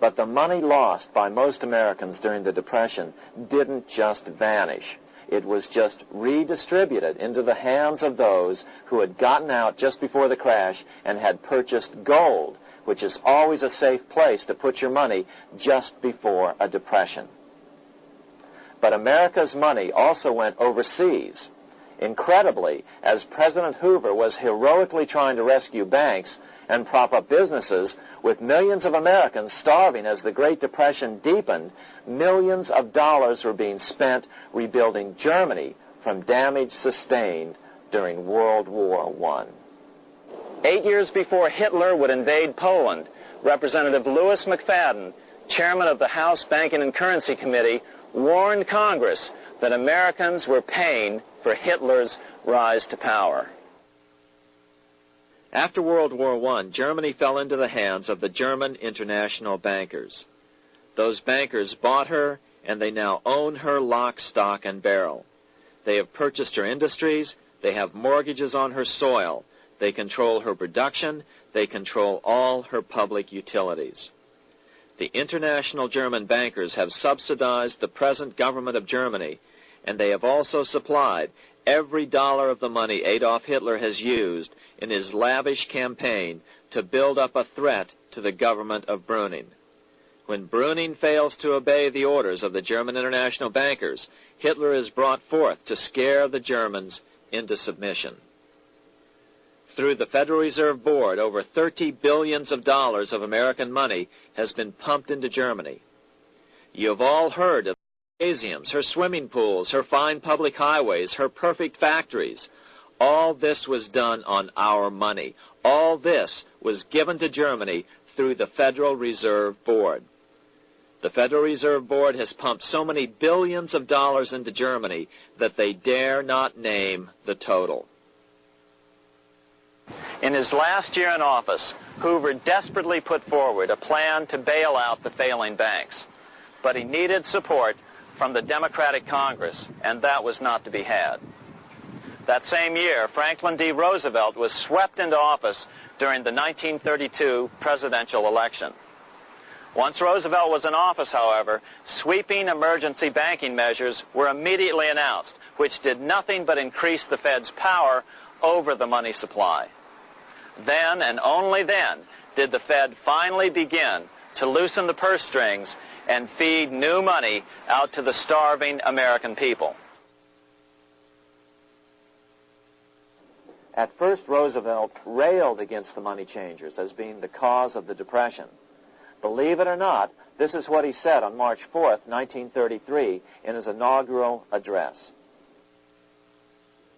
But the money lost by most Americans during the Depression didn't just vanish. It was just redistributed into the hands of those who had gotten out just before the crash and had purchased gold, which is always a safe place to put your money just before a depression. But America's money also went overseas. Incredibly, as President Hoover was heroically trying to rescue banks and prop up businesses, with millions of Americans starving as the Great Depression deepened, millions of dollars were being spent rebuilding Germany from damage sustained during World War I. 8 years before Hitler would invade Poland, Representative Louis McFadden, chairman of the House Banking and Currency Committee, warned Congress that Americans were paying for Hitler's rise to power. After World War I, Germany fell into the hands of the German international bankers. Those bankers bought her, and they now own her lock, stock, and barrel. They have purchased her industries, they have mortgages on her soil, they control her production, they control all her public utilities. The international German bankers have subsidized the present government of Germany, and they have also supplied every dollar of the money Adolf Hitler has used in his lavish campaign to build up a threat to the government of Brüning. When Brüning fails to obey the orders of the German international bankers, Hitler is brought forth to scare the Germans into submission. Through the Federal Reserve Board, over $30 billion of American money has been pumped into Germany. You have all heard of her gymnasiums, her swimming pools, her fine public highways, her perfect factories. All this was done on our money. All this was given to Germany through the Federal Reserve Board. The Federal Reserve Board has pumped so many billions of dollars into Germany that they dare not name the total. In his last year in office, Hoover desperately put forward a plan to bail out the failing banks. But he needed support from the Democratic Congress, and that was not to be had. That same year, Franklin D. Roosevelt was swept into office during the 1932 presidential election. Once Roosevelt was in office, however, sweeping emergency banking measures were immediately announced, which did nothing but increase the Fed's power over the money supply. Then, and only then, did the Fed finally begin to loosen the purse strings and feed new money out to the starving American people. At first, Roosevelt railed against the money changers as being the cause of the Depression. Believe it or not, this is what he said on March 4th, 1933, in his inaugural address.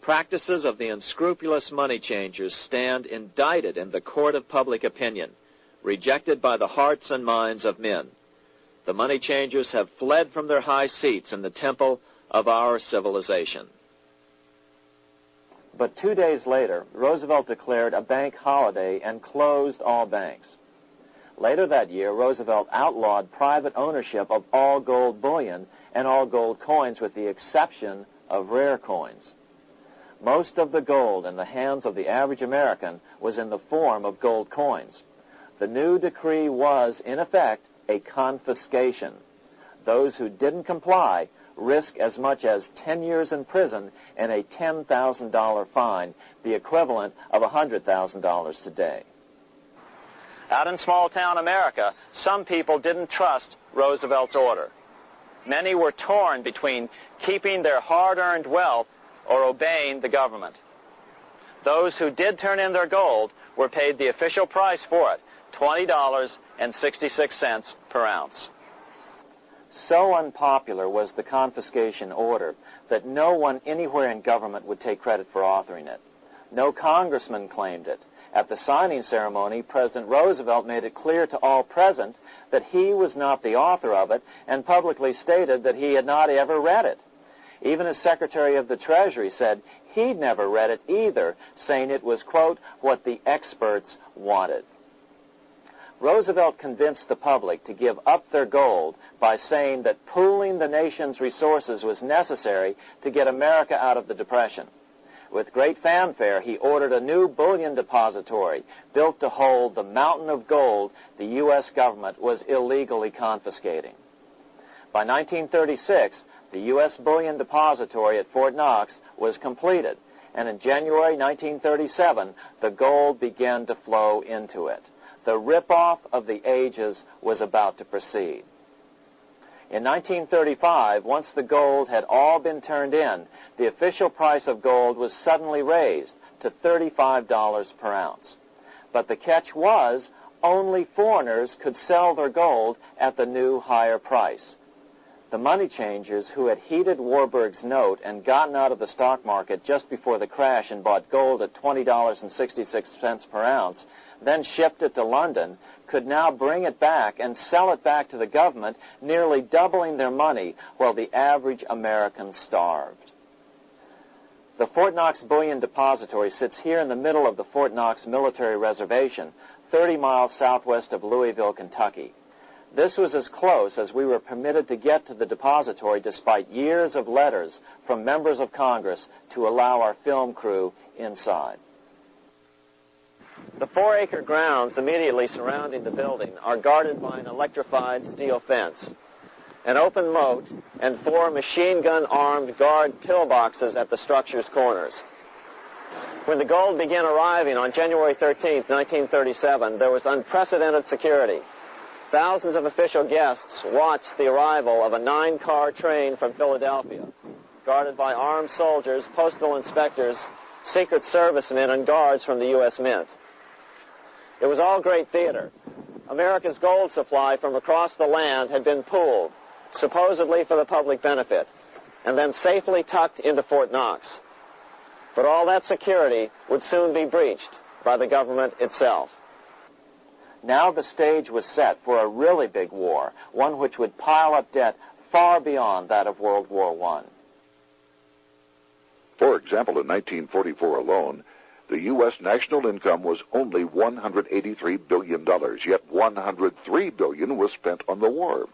Practices of the unscrupulous money changers stand indicted in the court of public opinion, rejected by the hearts and minds of men. The money changers have fled from their high seats in the temple of our civilization. But 2 days later, Roosevelt declared a bank holiday and closed all banks. Later that year, Roosevelt outlawed private ownership of all gold bullion and all gold coins with the exception of rare coins. Most of the gold in the hands of the average American was in the form of gold coins. The new decree was, in effect, a confiscation. Those who didn't comply risk as much as 10 years in prison and a $10,000 fine, the equivalent of $100,000 today. Out in small-town America, some people didn't trust Roosevelt's order. Many were torn between keeping their hard-earned wealth or obeying the government. Those who did turn in their gold were paid the official price for it, $20.66 per ounce. So unpopular was the confiscation order that no one anywhere in government would take credit for authoring it. No congressman claimed it. At the signing ceremony, President Roosevelt made it clear to all present that he was not the author of it and publicly stated that he had not ever read it. Even his Secretary of the Treasury said he'd never read it either, saying it was, quote, what the experts wanted. Roosevelt convinced the public to give up their gold by saying that pooling the nation's resources was necessary to get America out of the Depression. With great fanfare, he ordered a new bullion depository built to hold the mountain of gold the U.S. government was illegally confiscating. By 1936, the U.S. bullion depository at Fort Knox was completed, and in January 1937, the gold began to flow into it. The rip-off of the ages was about to proceed. In 1935, once the gold had all been turned in, the official price of gold was suddenly raised to $35 per ounce. But the catch was, only foreigners could sell their gold at the new higher price. The money changers who had heeded Warburg's note and gotten out of the stock market just before the crash and bought gold at $20.66 per ounce, then shipped it to London, could now bring it back and sell it back to the government, nearly doubling their money while the average American starved. The Fort Knox Bullion Depository sits here in the middle of the Fort Knox Military Reservation, 30 miles southwest of Louisville, Kentucky. This was as close as we were permitted to get to the depository despite years of letters from members of Congress to allow our film crew inside. The 4-acre grounds immediately surrounding the building are guarded by an electrified steel fence, an open moat, and 4 machine-gun-armed guard pillboxes at the structure's corners. When the gold began arriving on January 13, 1937, there was unprecedented security. Thousands of official guests watched the arrival of a 9-car train from Philadelphia, guarded by armed soldiers, postal inspectors, Secret Servicemen, and guards from the U.S. Mint. It was all great theater. America's gold supply from across the land had been pooled, supposedly for the public benefit, and then safely tucked into Fort Knox. But all that security would soon be breached by the government itself. Now the stage was set for a really big war, one which would pile up debt far beyond that of World War I. For example, in 1944 alone, the U.S. national income was only $183 billion, yet $103 billion was spent on the war.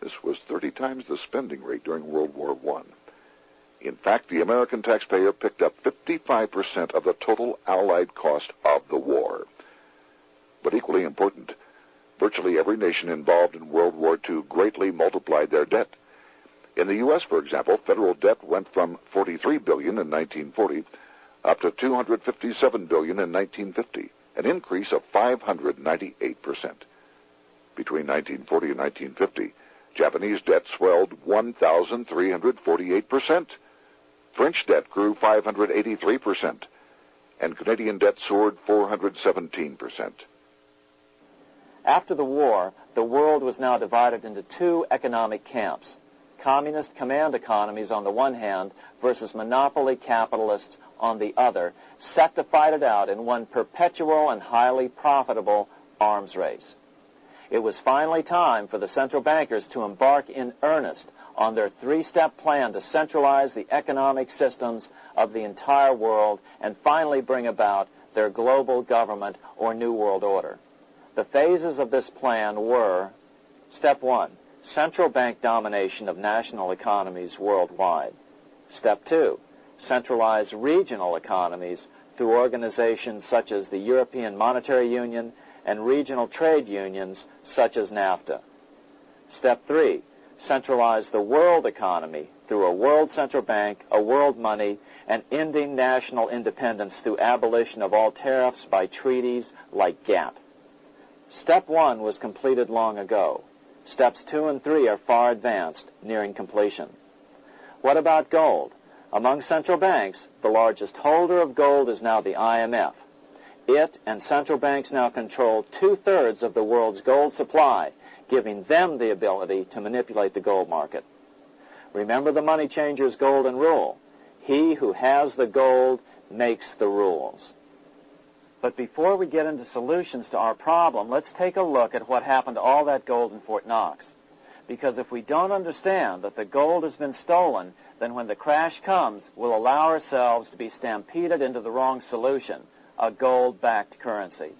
This was 30 times the spending rate during World War I. In fact, the American taxpayer picked up 55% of the total Allied cost of the war. But equally important, virtually every nation involved in World War II greatly multiplied their debt. In the U.S., for example, federal debt went from $43 billion in 1940 up to $257 billion in 1950, an increase of 598%. Between 1940 and 1950, Japanese debt swelled 1,348%. French debt grew 583%, and Canadian debt soared 417%. After the war, the world was now divided into 2 economic camps: communist command economies on the one hand versus monopoly capitalists on the other, set to fight it out in one perpetual and highly profitable arms race. It was finally time for the central bankers to embark in earnest on their 3-step plan to centralize the economic systems of the entire world and finally bring about their global government or New World Order. The phases of this plan were: Step 1, central bank domination of national economies worldwide. Step 2, centralize regional economies through organizations such as the European Monetary Union and regional trade unions such as NAFTA. Step 3, centralize the world economy through a world central bank, a world money, and ending national independence through abolition of all tariffs by treaties like GATT. Step 1 was completed long ago. Steps 2 and 3 are far advanced, nearing completion. What about gold? Among central banks, the largest holder of gold is now the IMF. It and central banks now control 2/3 of the world's gold supply, giving them the ability to manipulate the gold market. Remember the money changer's golden rule: he who has the gold makes the rules. But before we get into solutions to our problem, let's take a look at what happened to all that gold in Fort Knox. Because if we don't understand that the gold has been stolen, then when the crash comes, we'll allow ourselves to be stampeded into the wrong solution: a gold-backed currency.